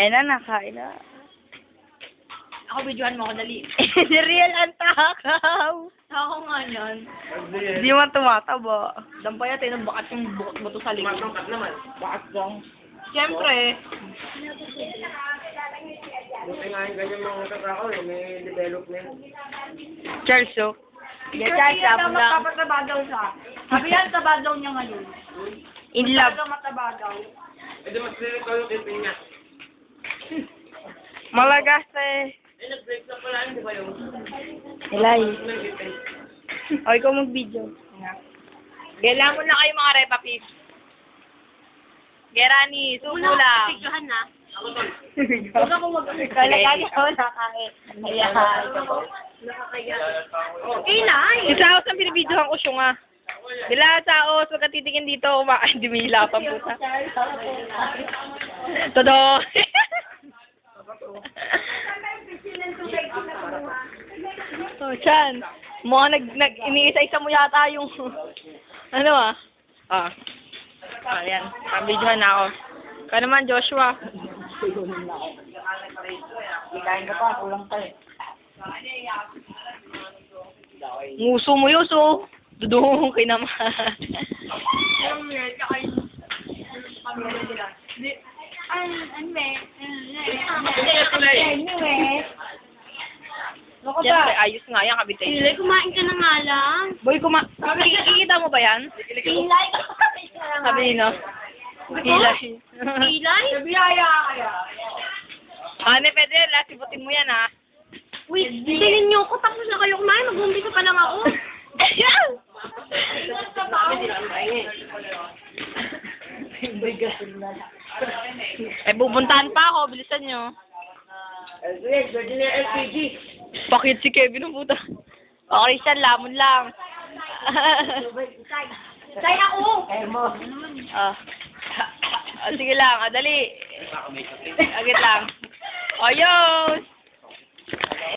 na, nakain na. Ako, videohan mo ako, dali. Real ang takaw. Ako nga yan. Hindi man tumataba. Dampay at ng bakat yung bukot mo to sa likod. Matangkat naman. Bakat lang. Siyempre. Buti nga yung ganyan mga kakao eh, may development. Charles, oh. Yes, Charles, magpapatabagaw siya. Sabi yan, tabagaw niya ngayon. In love. Matabagaw. Eh, di mas kayo tipin niya. Malagas eh. Eh, nag-break na pala, hindi ba yun? Ilay. Nag-ipin. O, ikaw mag-video. Gailangan mo na kayo mga repapis. Gerani, suko lang. Picturehan na. Ako tol. Huwag ako mag-ano. Kalagay ako nakain. Ayan. Nakakaya. Okay na eh. Si Saos ang pinibidyohan ko siya nga. Bila Saos, huwag ka titingin dito. Kumakain, dumila pa puta. Todo. Oh, Chan. Mukhang iniisa-isa mo yata yung ano ah. Ah. Ayan. Pabidyohan na ako. Ka naman, Joshua. Kain ka pa, kulang pa eh. Nguso mo, Yuso. Dudungong kay naman. Siyempre, ayos nga yan, kabitay. Pilay, kumain ka na nga lang. Boy, kikita mo ba yan? Pilay? Sabi nino. Pilay. Pilay? Nabiyaya kaya. Ane, pwede, lasibutin mo yan, ha? Wait, tingin niyo ako, tapos na kayo kumain, mag-umpisa pa lang ako. Eh, bubuntahan pa ako, bilisan nyo. LPG. Bakit si Kevin ang puta? O, Christian, lamon lang. Say ako! Ah. Sige lang, dali. Agit lang. Ayos!